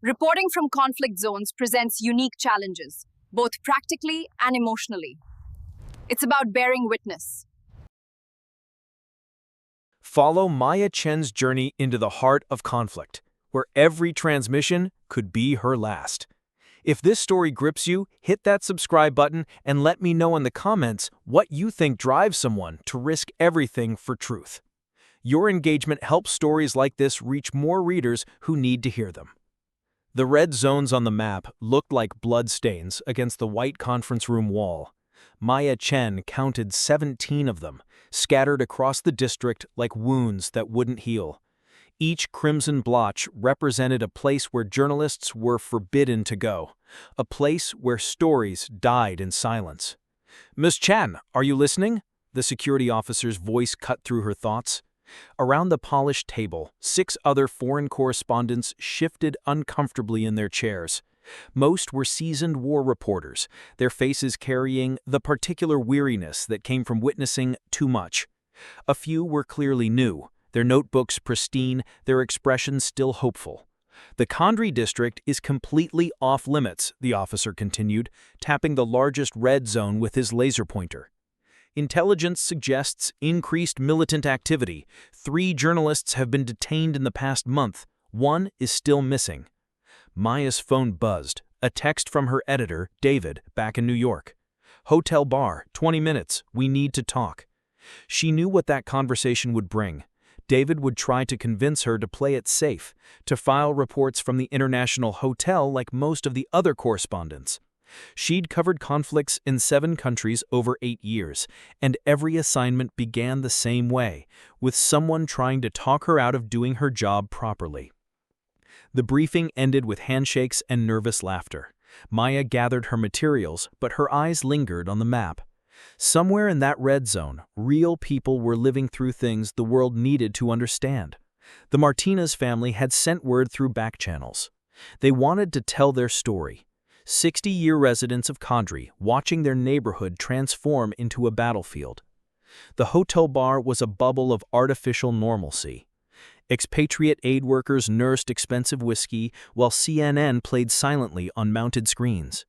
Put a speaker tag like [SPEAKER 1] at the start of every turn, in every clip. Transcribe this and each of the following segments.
[SPEAKER 1] Reporting from conflict zones presents unique challenges, both practically and emotionally. It's about bearing witness.
[SPEAKER 2] Follow Maya Chen's journey into the heart of conflict, where every transmission could be her last. If this story grips you, hit that subscribe button and let me know in the comments what you think drives someone to risk everything for truth. Your engagement helps stories like this reach more readers who need to hear them. The red zones on the map looked like blood stains against the white conference room wall. Maya Chen counted 17 of them, scattered across the district like wounds that wouldn't heal. Each crimson blotch represented a place where journalists were forbidden to go, a place where stories died in silence. "Miss Chen, are you listening?" The security officer's voice cut through her thoughts. Around the polished table, 6 other foreign correspondents shifted uncomfortably in their chairs. Most were seasoned war reporters, their faces carrying the particular weariness that came from witnessing too much. A few were clearly new, their notebooks pristine, their expressions still hopeful. "The Khadri district is completely off-limits," the officer continued, tapping the largest red zone with his laser pointer. "Intelligence suggests increased militant activity. 3 journalists have been detained in the past month. 1 is still missing." Maya's phone buzzed, a text from her editor, David, back in New York. "Hotel bar, 20 minutes, we need to talk." She knew what that conversation would bring. David would try to convince her to play it safe, to file reports from the international hotel like most of the other correspondents. She'd covered conflicts in 7 countries over 8 years, and every assignment began the same way, with someone trying to talk her out of doing her job properly. The briefing ended with handshakes and nervous laughter. Maya gathered her materials, but her eyes lingered on the map. Somewhere in that red zone, real people were living through things the world needed to understand. The Martinez family had sent word through back channels. They wanted to tell their story. 60-year residents of Khadri watching their neighborhood transform into a battlefield. The hotel bar was a bubble of artificial normalcy. Expatriate aid workers nursed expensive whiskey while CNN played silently on mounted screens.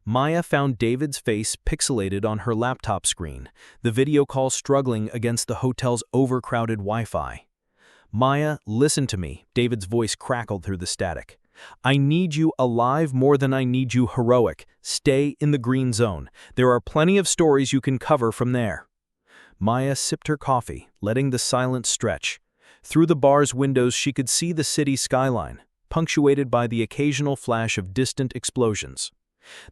[SPEAKER 2] Maya found David's face pixelated on her laptop screen, the video call struggling against the hotel's overcrowded Wi-Fi. "Maya, listen to me," David's voice crackled through the static. "I need you alive more than I need you heroic. Stay in the green zone. There are plenty of stories you can cover from there." Maya sipped her coffee, letting the silence stretch. Through the bar's windows she could see the city skyline, punctuated by the occasional flash of distant explosions.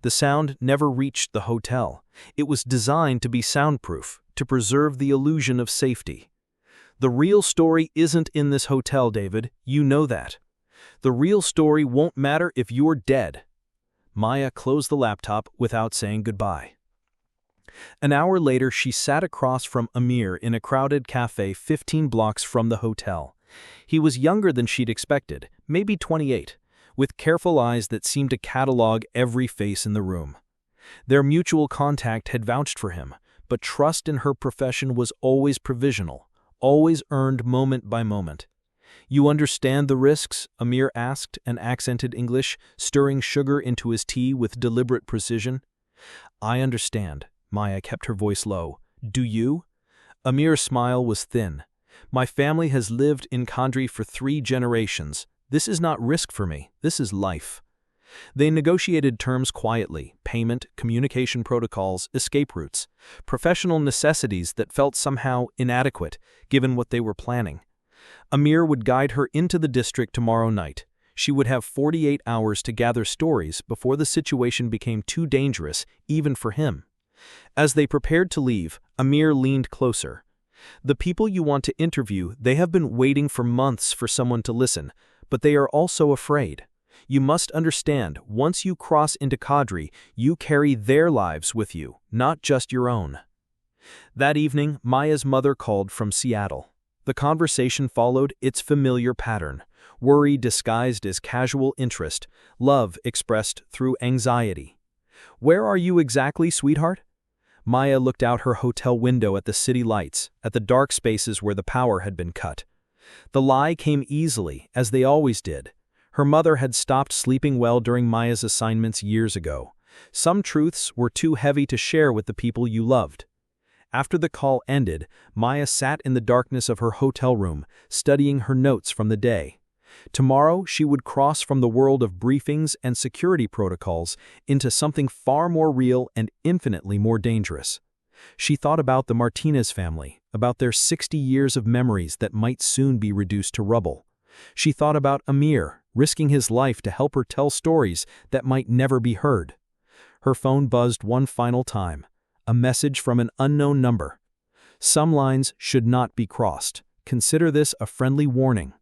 [SPEAKER 2] The sound never reached the hotel. It was designed to be soundproof, to preserve the illusion of safety. "The real story isn't in this hotel, David. You know that. The real story won't matter if you're dead." Maya closed the laptop without saying goodbye. An hour later, she sat across from Amir in a crowded cafe 15 blocks from the hotel. He was younger than she'd expected, maybe 28, with careful eyes that seemed to catalog every face in the room. Their mutual contact had vouched for him, but trust in her profession was always provisional, always earned moment by moment. "You understand the risks?" Amir asked in accented English, stirring sugar into his tea with deliberate precision. "I understand." Maya kept her voice low. "Do you?" Amir's smile was thin. "My family has lived in Khadri for 3 generations. This is not risk for me. This is life." They negotiated terms quietly: payment, communication protocols, escape routes, professional necessities that felt somehow inadequate, given what they were planning. Amir would guide her into the district tomorrow night. She would have 48 hours to gather stories before the situation became too dangerous, even for him. As they prepared to leave, Amir leaned closer. "The people you want to interview, they have been waiting for months for someone to listen, but they are also afraid. You must understand, once you cross into Khadri, you carry their lives with you, not just your own." That evening, Maya's mother called from Seattle. The conversation followed its familiar pattern: worry disguised as casual interest, love expressed through anxiety. "Where are you exactly, sweetheart?" Maya looked out her hotel window at the city lights, at the dark spaces where the power had been cut. The lie came easily, as they always did. Her mother had stopped sleeping well during Maya's assignments years ago. Some truths were too heavy to share with the people you loved. After the call ended, Maya sat in the darkness of her hotel room, studying her notes from the day. Tomorrow, she would cross from the world of briefings and security protocols into something far more real and infinitely more dangerous. She thought about the Martinez family, about their 60 years of memories that might soon be reduced to rubble. She thought about Amir, risking his life to help her tell stories that might never be heard. Her phone buzzed one final time, a message from an unknown number. Some lines should not be crossed. Consider this a friendly warning.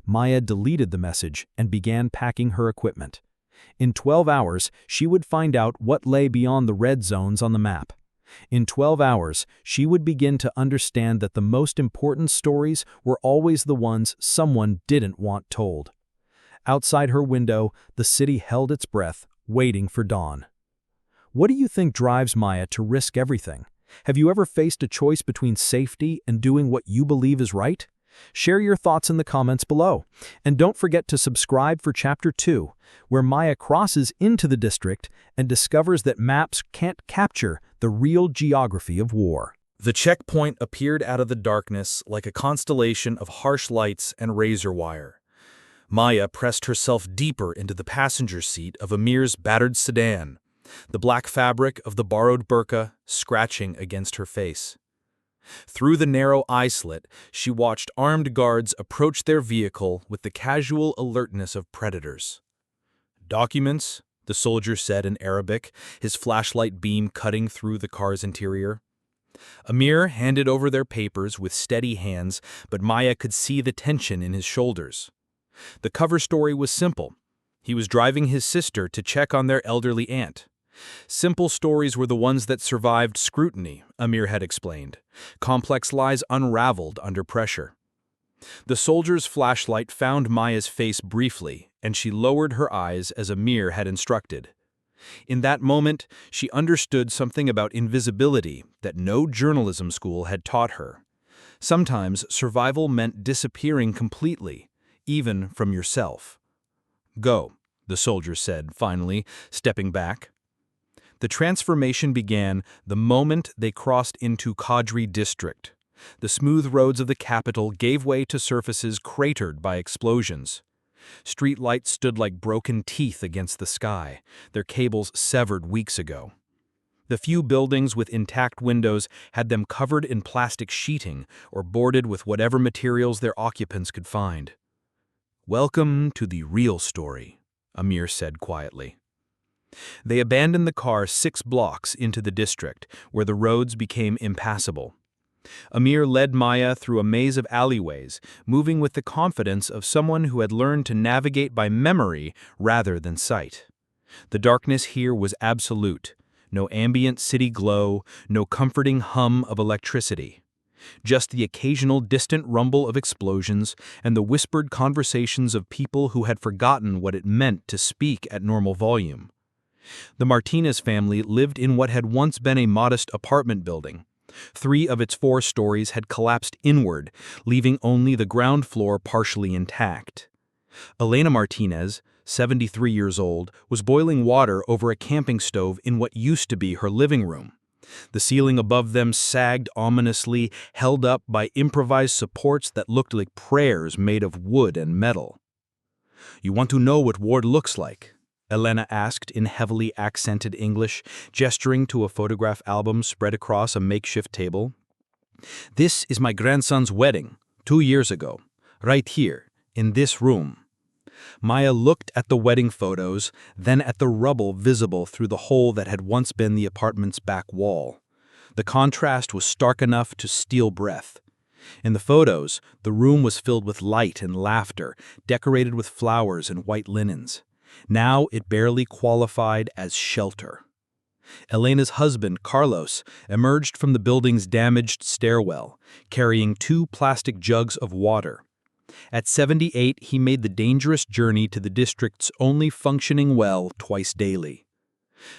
[SPEAKER 2] Maya deleted the message and began packing her equipment. In 12 hours, she would find out what lay beyond the red zones on the map. In 12 hours, she would begin to understand that the most important stories were always the ones someone didn't want told. Outside her window, the city held its breath, waiting for dawn. What do you think drives Maya to risk everything? Have you ever faced a choice between safety and doing what you believe is right? Share your thoughts in the comments below. And don't forget to subscribe for Chapter 2, where Maya crosses into the district and discovers that maps can't capture the real geography of war.
[SPEAKER 3] The checkpoint appeared out of the darkness like a constellation of harsh lights and razor wire. Maya pressed herself deeper into the passenger seat of Amir's battered sedan, the black fabric of the borrowed burqa scratching against her face. Through the narrow eye slit, she watched armed guards approach their vehicle with the casual alertness of predators. "Documents," the soldier said in Arabic, his flashlight beam cutting through the car's interior. Amir handed over their papers with steady hands, but Maya could see the tension in his shoulders. The cover story was simple. He was driving his sister to check on their elderly aunt. Simple stories were the ones that survived scrutiny, Amir had explained. Complex lies unraveled under pressure. The soldier's flashlight found Maya's face briefly, and she lowered her eyes as Amir had instructed. In that moment, she understood something about invisibility that no journalism school had taught her. Sometimes survival meant disappearing completely, even from yourself. "Go," the soldier said, finally, stepping back. The transformation began the moment they crossed into Khadri district. The smooth roads of the capital gave way to surfaces cratered by explosions. Streetlights stood like broken teeth against the sky, their cables severed weeks ago. The few buildings with intact windows had them covered in plastic sheeting or boarded with whatever materials their occupants could find. "Welcome to the real story," Amir said quietly. They abandoned the car 6 blocks into the district, where the roads became impassable. Amir led Maya through a maze of alleyways, moving with the confidence of someone who had learned to navigate by memory rather than sight. The darkness here was absolute. No ambient city glow, no comforting hum of electricity. Just the occasional distant rumble of explosions and the whispered conversations of people who had forgotten what it meant to speak at normal volume. The Martinez family lived in what had once been a modest apartment building. 3 of its 4 stories had collapsed inward, leaving only the ground floor partially intact. Elena Martinez, 73 years old, was boiling water over a camping stove in what used to be her living room. The ceiling above them sagged ominously, held up by improvised supports that looked like prayers made of wood and metal. "You want to know what war looks like?" Elena asked in heavily accented English, gesturing to a photograph album spread across a makeshift table. "This is my grandson's wedding, 2 years ago, right here, in this room." Maya looked at the wedding photos, then at the rubble visible through the hole that had once been the apartment's back wall. The contrast was stark enough to steal breath. In the photos, the room was filled with light and laughter, decorated with flowers and white linens. Now it barely qualified as shelter. Elena's husband, Carlos, emerged from the building's damaged stairwell, carrying 2 plastic jugs of water. At 78, he made the dangerous journey to the district's only functioning well twice daily.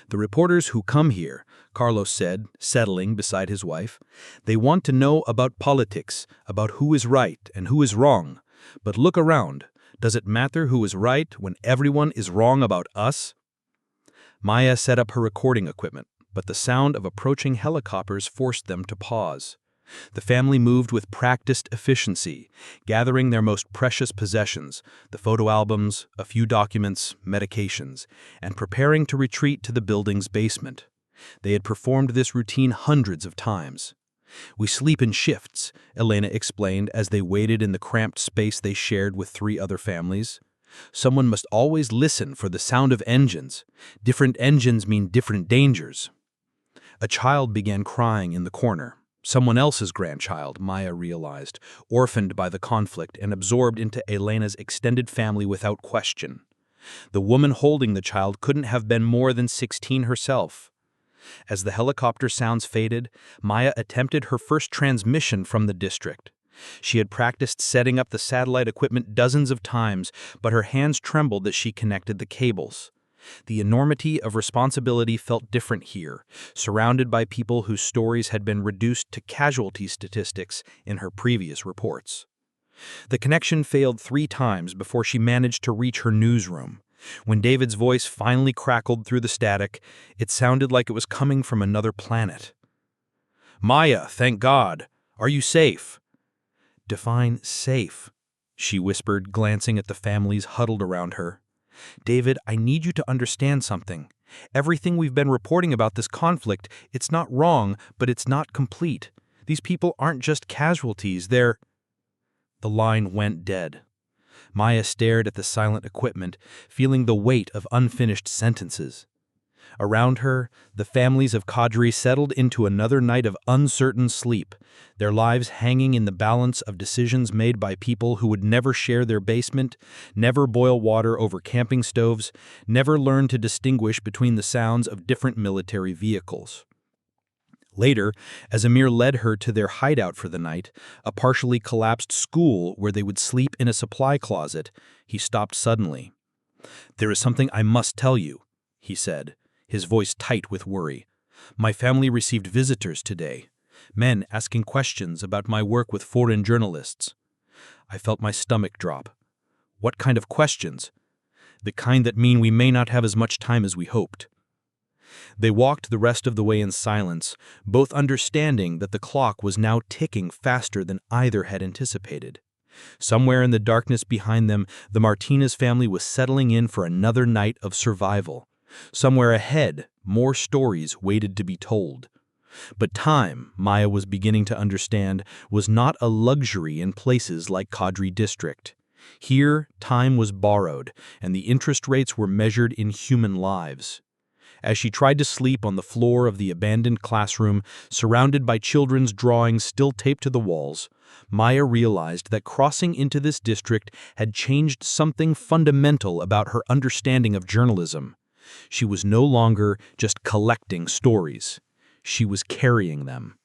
[SPEAKER 3] "The reporters who come here," Carlos said, settling beside his wife, "they want to know about politics, about who is right and who is wrong. But look around. Does it matter who is right when everyone is wrong about us? Maya set up her recording equipment, but the sound of approaching helicopters forced them to pause. The family moved with practiced efficiency, gathering their most precious possessions, the photo albums, a few documents, medications, and preparing to retreat to the building's basement. They had performed this routine hundreds of times. "We sleep in shifts," Elena explained as they waited in the cramped space they shared with 3 other families. "Someone must always listen for the sound of engines. Different engines mean different dangers." A child began crying in the corner. Someone else's grandchild, Maya realized, orphaned by the conflict and absorbed into Elena's extended family without question. The woman holding the child couldn't have been more than 16 herself. As the helicopter sounds faded, Maya attempted her first transmission from the district. She had practiced setting up the satellite equipment dozens of times, but her hands trembled as she connected the cables. The enormity of responsibility felt different here, surrounded by people whose stories had been reduced to casualty statistics in her previous reports. The connection failed 3 times before she managed to reach her newsroom. When David's voice finally crackled through the static, it sounded like it was coming from another planet. "Maya, thank God. Are you safe?" "Define safe," she whispered, glancing at the families huddled around her. "David, I need you to understand something. Everything we've been reporting about this conflict, it's not wrong, but it's not complete. These people aren't just casualties, they're—" The line went dead. Maya stared at the silent equipment, feeling the weight of unfinished sentences. Around her, the families of Khadri settled into another night of uncertain sleep, their lives hanging in the balance of decisions made by people who would never share their basement, never boil water over camping stoves, never learn to distinguish between the sounds of different military vehicles. Later, as Amir led her to their hideout for the night, a partially collapsed school where they would sleep in a supply closet, he stopped suddenly. "There is something I must tell you," he said, his voice tight with worry. "My family received visitors today, men asking questions about my work with foreign journalists." I felt my stomach drop. "What kind of questions?" "The kind that mean we may not have as much time as we hoped." They walked the rest of the way in silence, both understanding that the clock was now ticking faster than either had anticipated. Somewhere in the darkness behind them, the Martinez family was settling in for another night of survival. Somewhere ahead, more stories waited to be told. But time, Maya was beginning to understand, was not a luxury in places like Khadri District. Here, time was borrowed, and the interest rates were measured in human lives. As she tried to sleep on the floor of the abandoned classroom, surrounded by children's drawings still taped to the walls, Maya realized that crossing into this district had changed something fundamental about her understanding of journalism. She was no longer just collecting stories. She was carrying them.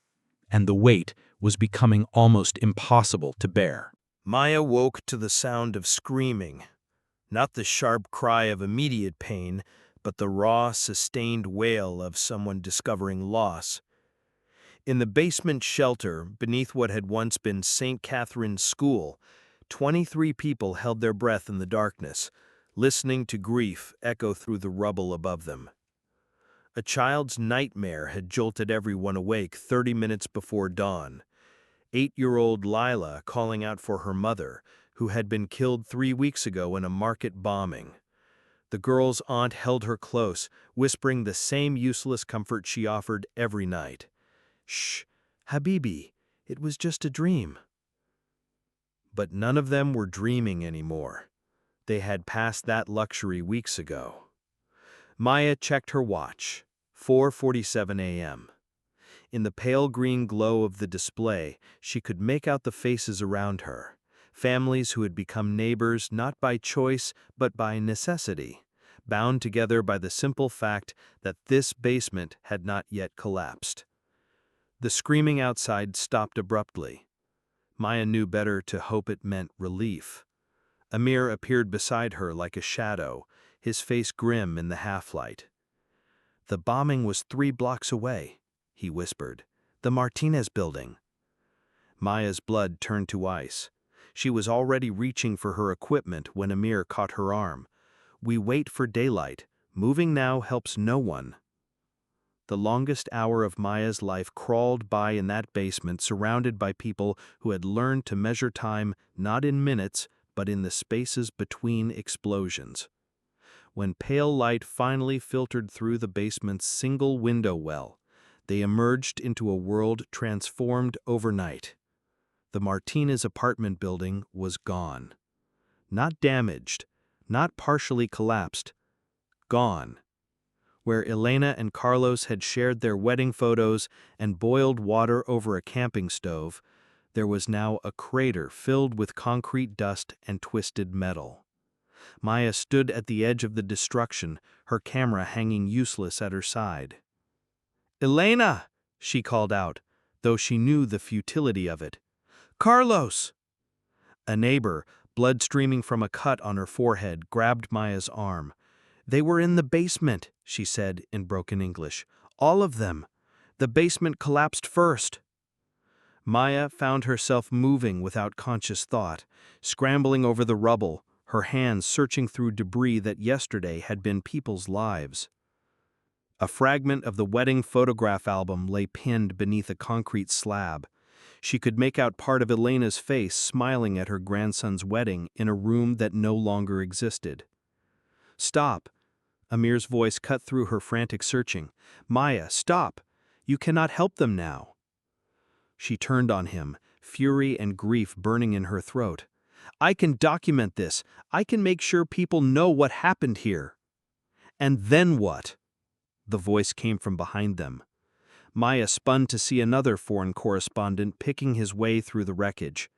[SPEAKER 3] And the weight was becoming almost impossible to bear.
[SPEAKER 4] Maya woke to the sound of screaming, not the sharp cry of immediate pain, but the raw, sustained wail of someone discovering loss. In the basement shelter, beneath what had once been St. Catherine's School, 23 people held their breath in the darkness, listening to grief echo through the rubble above them. A child's nightmare had jolted everyone awake 30 minutes before dawn. 8-year-old Lila calling out for her mother, who had been killed 3 weeks ago in a market bombing. The girl's aunt held her close, whispering the same useless comfort she offered every night. "Shh, Habibi, it was just a dream." But none of them were dreaming anymore. They had passed that luxury weeks ago. Maya checked her watch, 4:47 a.m. In the pale green glow of the display, she could make out the faces around her. Families who had become neighbors not by choice but by necessity, bound together by the simple fact that this basement had not yet collapsed. The screaming outside stopped abruptly. Maya knew better to hope it meant relief. Amir appeared beside her like a shadow, his face grim in the half-light. "The bombing was 3 blocks away," he whispered. "The Martinez building." Maya's blood turned to ice. She was already reaching for her equipment when Amir caught her arm. "We wait for daylight. Moving now helps no one." The longest hour of Maya's life crawled by in that basement, surrounded by people who had learned to measure time not in minutes, but in the spaces between explosions. When pale light finally filtered through the basement's single window well, they emerged into a world transformed overnight. The Martinez apartment building was gone. Not damaged, not partially collapsed. Gone. Where Elena and Carlos had shared their wedding photos and boiled water over a camping stove, there was now a crater filled with concrete dust and twisted metal. Maya stood at the edge of the destruction, her camera hanging useless at her side. "Elena!" she called out, though she knew the futility of it. "Carlos!" A neighbor, blood streaming from a cut on her forehead, grabbed Maya's arm. "They were in the basement," she said in broken English. "All of them. The basement collapsed first." Maya found herself moving without conscious thought, scrambling over the rubble, her hands searching through debris that yesterday had been people's lives. A fragment of the wedding photograph album lay pinned beneath a concrete slab. She could make out part of Elena's face smiling at her grandson's wedding in a room that no longer existed. "Stop!" Amir's voice cut through her frantic searching. "Maya, stop! You cannot help them now." She turned on him, fury and grief burning in her throat. "I can document this. I can make sure people know what happened here." "And then what?" The voice came from behind them. Maya spun to see another foreign correspondent picking his way through the wreckage.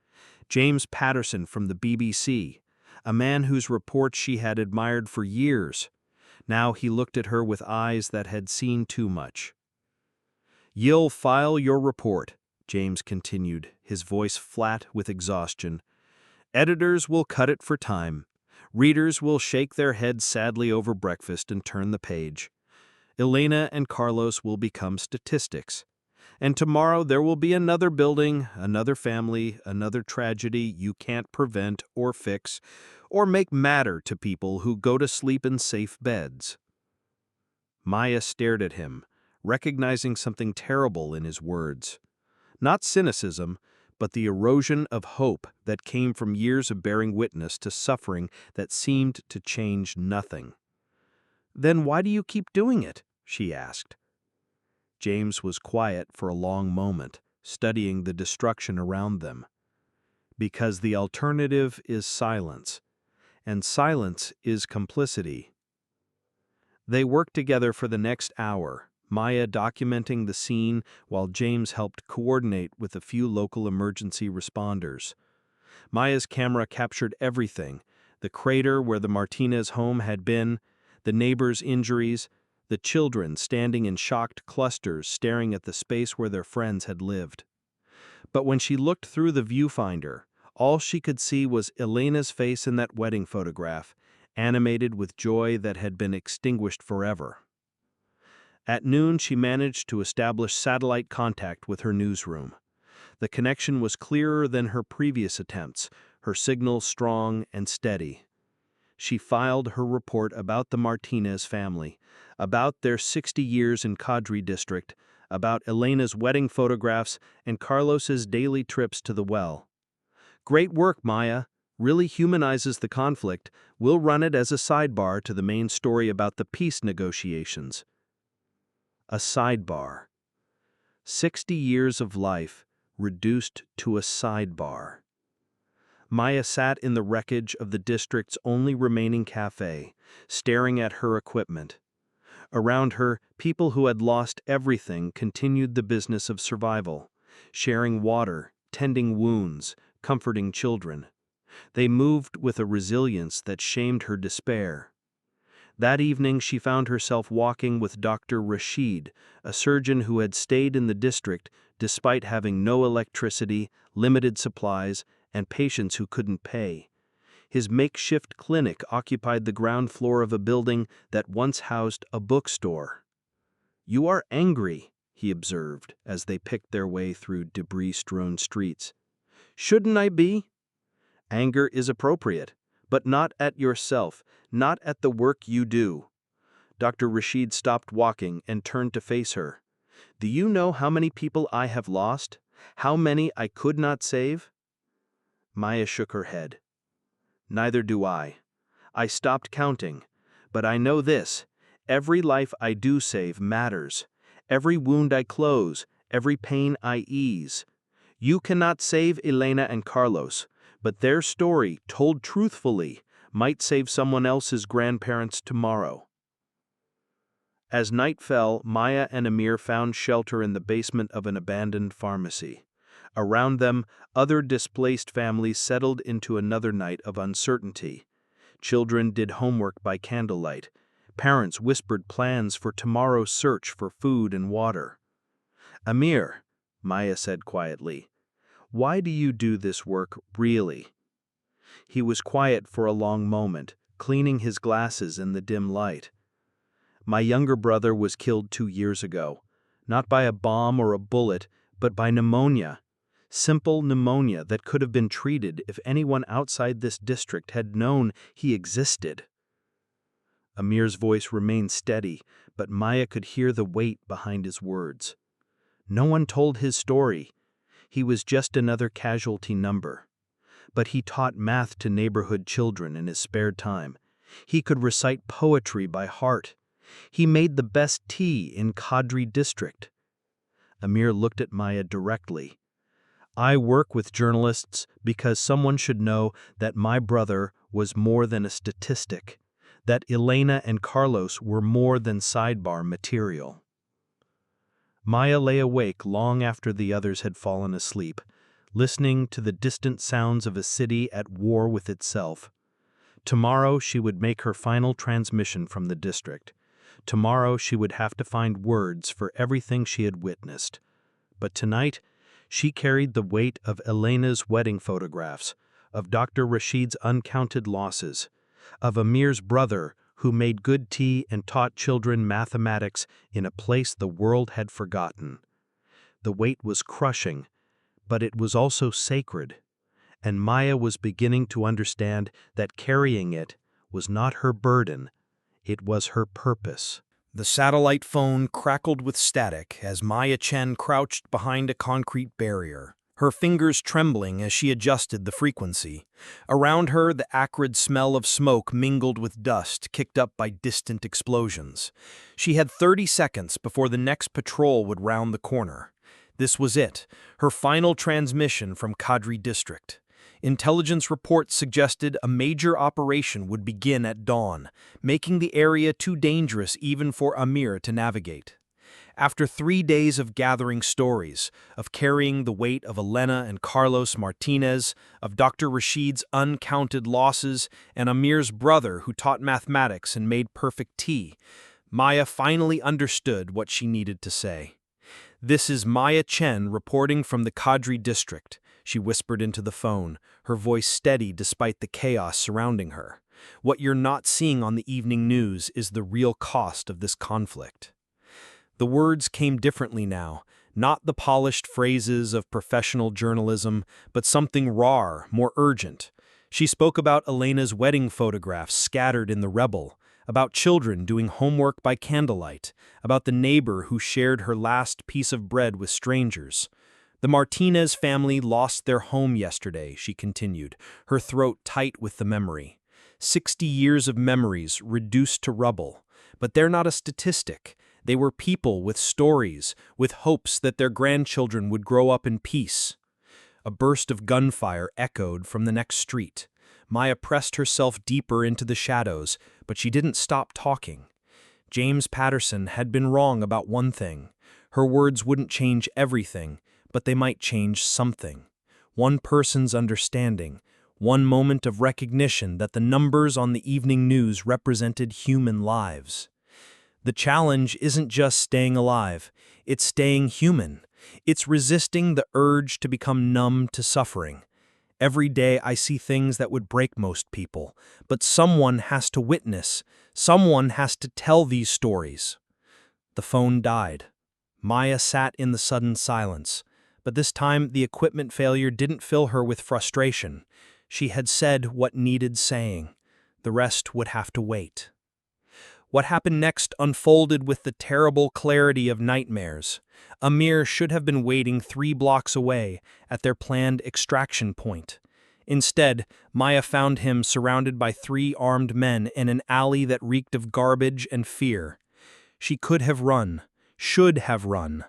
[SPEAKER 4] James Patterson from the BBC, a man whose report she had admired for years. Now he looked at her with eyes that had seen too much. "You'll file your report," James continued, his voice flat with exhaustion. "Editors will cut it for time. Readers will shake their heads sadly over breakfast and turn the page. Elena and Carlos will become statistics. And tomorrow there will be another building, another family, another tragedy you can't prevent or fix, or make matter to people who go to sleep in safe beds." Maya stared at him, recognizing something terrible in his words. Not cynicism, but the erosion of hope that came from years of bearing witness to suffering that seemed to change nothing. "Then why do you keep doing it?" she asked. James was quiet for a long moment, studying the destruction around them. "Because the alternative is silence, and silence is complicity." They worked together for the next hour, Maya documenting the scene while James helped coordinate with a few local emergency responders. Maya's camera captured everything: the crater where the Martinez home had been, the neighbors' injuries, the children standing in shocked clusters staring at the space where their friends had lived. But when she looked through the viewfinder, all she could see was Elena's face in that wedding photograph, animated with joy that had been extinguished forever. At noon, she managed to establish satellite contact with her newsroom. The connection was clearer than her previous attempts, her signal strong and steady. She filed her report about the Martinez family, about their 60 years in Khadri district, about Elena's wedding photographs and Carlos's daily trips to the well. "Great work, Maya. Really humanizes the conflict. We'll run it as a sidebar to the main story about the peace negotiations." A sidebar. 60 years of life reduced to a sidebar. Maya sat in the wreckage of the district's only remaining cafe, staring at her equipment. Around her, people who had lost everything continued the business of survival, sharing water, tending wounds, comforting children. They moved with a resilience that shamed her despair. That evening she found herself walking with Dr. Rashid, a surgeon who had stayed in the district despite having no electricity, limited supplies, and patients who couldn't pay. His makeshift clinic occupied the ground floor of a building that once housed a bookstore. "You are angry," he observed as they picked their way through debris-strewn streets. "Shouldn't I be?" Anger is appropriate, but not at yourself, not at the work you do. Dr. Rashid stopped walking and turned to face her. Do you know how many people I have lost? How many I could not save? Maya shook her head. Neither do I. I stopped counting. But I know this: every life I do save matters. Every wound I close, every pain I ease. You cannot save Elena and Carlos, but their story, told truthfully, might save someone else's grandparents tomorrow. As night fell, Maya and Amir found shelter in the basement of an abandoned pharmacy. Around them, other displaced families settled into another night of uncertainty. Children did homework by candlelight. Parents whispered plans for tomorrow's search for food and water. Amir, Maya said quietly, why do you do this work, really? He was quiet for a long moment, cleaning his glasses in the dim light. My younger brother was killed 2 years ago, not by a bomb or a bullet, but by pneumonia. Simple pneumonia that could have been treated if anyone outside this district had known he existed. Amir's voice remained steady, but Maya could hear the weight behind his words. No one told his story. He was just another casualty number. But he taught math to neighborhood children in his spare time. He could recite poetry by heart. He made the best tea in Khadri district. Amir looked at Maya directly. I work with journalists because someone should know that my brother was more than a statistic, that Elena and Carlos were more than sidebar material. Maya lay awake long after the others had fallen asleep, listening to the distant sounds of a city at war with itself. Tomorrow she would make her final transmission from the district. Tomorrow she would have to find words for everything she had witnessed. But tonight, she carried the weight of Elena's wedding photographs, of Dr. Rashid's uncounted losses, of Amir's brother who made good tea and taught children mathematics in a place the world had forgotten. The weight was crushing, but it was also sacred, and Maya was beginning to understand that carrying it was not her burden, it was her purpose.
[SPEAKER 2] The satellite phone crackled with static as Maya Chen crouched behind a concrete barrier, her fingers trembling as she adjusted the frequency. Around her, the acrid smell of smoke mingled with dust kicked up by distant explosions. She had 30 seconds before the next patrol would round the corner. This was it, her final transmission from Khadri district. Intelligence reports suggested a major operation would begin at dawn, making the area too dangerous even for Amir to navigate. After 3 days of gathering stories, of carrying the weight of Elena and Carlos Martinez, of Dr. Rashid's uncounted losses, and Amir's brother who taught mathematics and made perfect tea, Maya finally understood what she needed to say. This is Maya Chen reporting from the Khadri district, she whispered into the phone, her voice steady despite the chaos surrounding her. What you're not seeing on the evening news is the real cost of this conflict. The words came differently now, not the polished phrases of professional journalism, but something raw, more urgent. She spoke about Elena's wedding photographs scattered in the rubble, about children doing homework by candlelight, about the neighbor who shared her last piece of bread with strangers. The Martinez family lost their home yesterday, she continued, her throat tight with the memory. 60 years of memories reduced to rubble. But they're not a statistic. They were people with stories, with hopes that their grandchildren would grow up in peace. A burst of gunfire echoed from the next street. Maya pressed herself deeper into the shadows, but she didn't stop talking. James Patterson had been wrong about one thing. Her words wouldn't change everything, but they might change something. One person's understanding, one moment of recognition that the numbers on the evening news represented human lives. The challenge isn't just staying alive, it's staying human. It's resisting the urge to become numb to suffering. Every day I see things that would break most people, but someone has to witness, someone has to tell these stories. The phone died. Maya sat in the sudden silence, but this time the equipment failure didn't fill her with frustration.
[SPEAKER 3] She had said what needed saying. The rest would have to wait. What happened next unfolded with the terrible clarity of nightmares. Amir should have been waiting 3 blocks away at their planned extraction point. Instead, Maya found him surrounded by 3 armed men in an alley that reeked of garbage and fear. She could have run, should have run.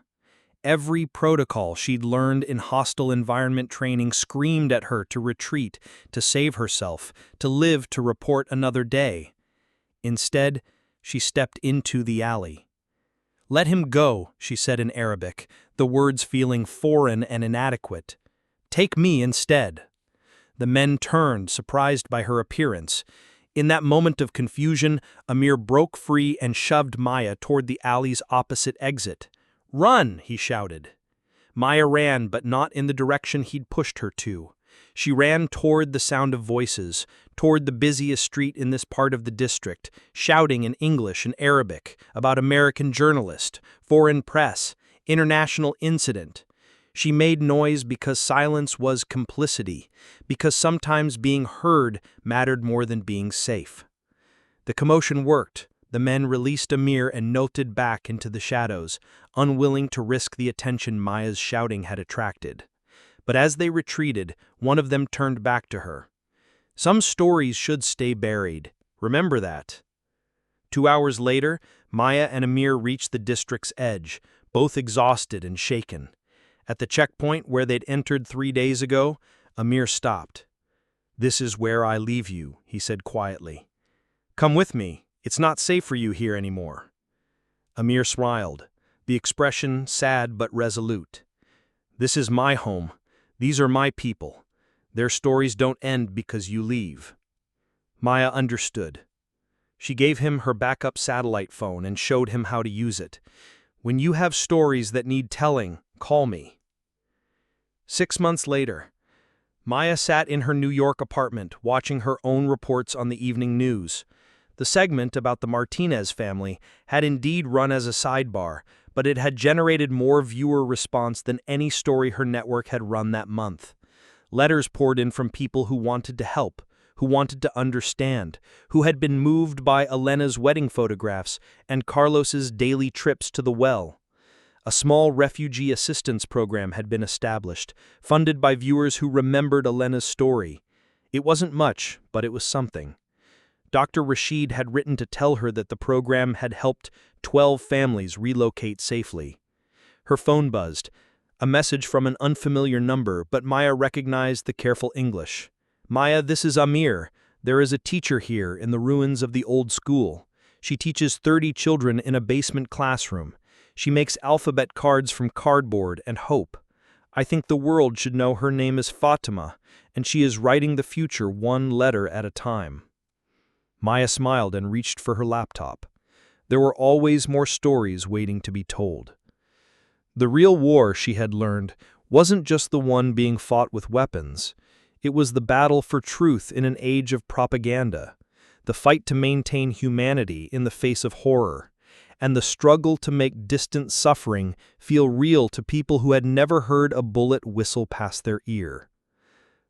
[SPEAKER 3] Every protocol she'd learned in hostile environment training screamed at her to retreat, to save herself, to live to report another day. Instead, she stepped into the alley. "Let him go," she said in Arabic, the words feeling foreign and inadequate. "Take me instead." The men turned, surprised by her appearance. In that moment of confusion, Amir broke free and shoved Maya toward the alley's opposite exit. "Run!" he shouted. Maya ran, but not in the direction he'd pushed her to. She ran toward the sound of voices, toward the busiest street in this part of the district, shouting in English and Arabic about American journalist, foreign press, international incident. She made noise because silence was complicity, because sometimes being heard mattered more than being safe. The commotion worked. The men released Amir and noted back into the shadows, unwilling to risk the attention Maya's shouting had attracted. But as they retreated, one of them turned back to her. "Some stories should stay buried. Remember that." 2 hours later, Maya and Amir reached the district's edge, both exhausted and shaken. At the checkpoint where they'd entered 3 days ago, Amir stopped. "This is where I leave you," he said quietly. "Come with me. It's not safe for you here anymore." Amir smiled, the expression sad but resolute. "This is my home. These are my people. Their stories don't end because you leave." Maya understood. She gave him her backup satellite phone and showed him how to use it. "When you have stories that need telling, call me." 6 months later, Maya sat in her New York apartment watching her own reports on the evening news. The segment about the Martinez family had indeed run as a sidebar, but it had generated more viewer response than any story her network had run that month. Letters poured in from people who wanted to help, who wanted to understand, who had been moved by Elena's wedding photographs and Carlos's daily trips to the well. A small refugee assistance program had been established, funded by viewers who remembered Elena's story. It wasn't much, but it was something. Dr. Rashid had written to tell her that the program had helped 12 families relocate safely. Her phone buzzed, a message from an unfamiliar number, but Maya recognized the careful English. "Maya, this is Amir. There is a teacher here in the ruins of the old school. She teaches 30 children in a basement classroom. She makes alphabet cards from cardboard and hope. I think the world should know her name is Fatima, and she is writing the future 1 letter at a time." Maya smiled and reached for her laptop. There were always more stories waiting to be told. The real war, she had learned, wasn't just the one being fought with weapons. It was the battle for truth in an age of propaganda, the fight to maintain humanity in the face of horror, and the struggle to make distant suffering feel real to people who had never heard a bullet whistle past their ear.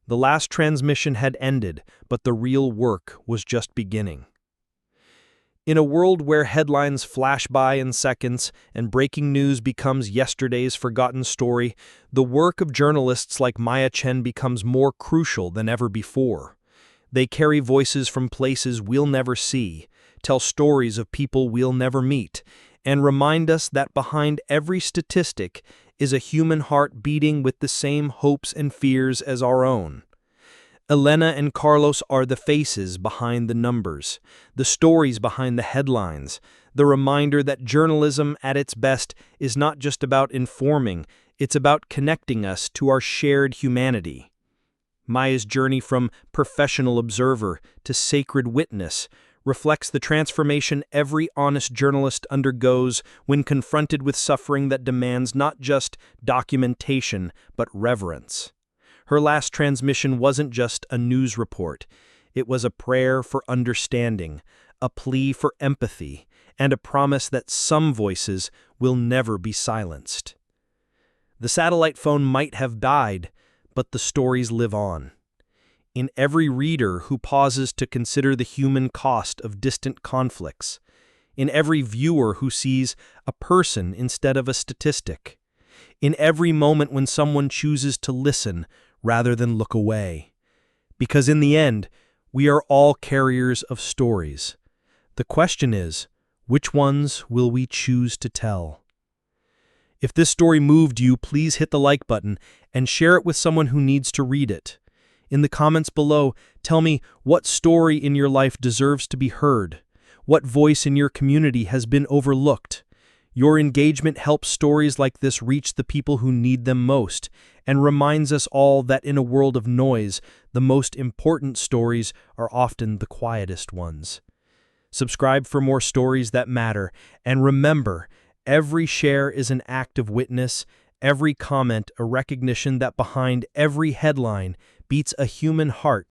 [SPEAKER 3] The last transmission had ended, but the real work was just beginning. In a world where headlines flash by in seconds and breaking news becomes yesterday's forgotten story, the work of journalists like Maya Chen becomes more crucial than ever before. They carry voices from places we'll never see, tell stories of people we'll never meet, and remind us that behind every statistic is a human heart beating with the same hopes and fears as our own. Elena and Carlos are the faces behind the numbers, the stories behind the headlines, the reminder that journalism at its best is not just about informing, it's about connecting us to our shared humanity. Maya's journey from professional observer to sacred witness reflects the transformation every honest journalist undergoes when confronted with suffering that demands not just documentation, but reverence. Her last transmission wasn't just a news report. It was a prayer for understanding, a plea for empathy, and a promise that some voices will never be silenced. The satellite phone might have died, but the stories live on.
[SPEAKER 2] in every reader who pauses to consider the human cost of distant conflicts, in every viewer who sees a person instead of a statistic, in every moment when someone chooses to listen rather than look away. Because in the end, we are all carriers of stories. The question is, which ones will we choose to tell? If this story moved you, please hit the like button and share it with someone who needs to read it. In the comments below, tell me what story in your life deserves to be heard. What voice in your community has been overlooked? Your engagement helps stories like this reach the people who need them most, and reminds us all that in a world of noise, the most important stories are often the quietest ones. Subscribe for more stories that matter, and remember, every share is an act of witness, every comment a recognition that behind every headline beats a human heart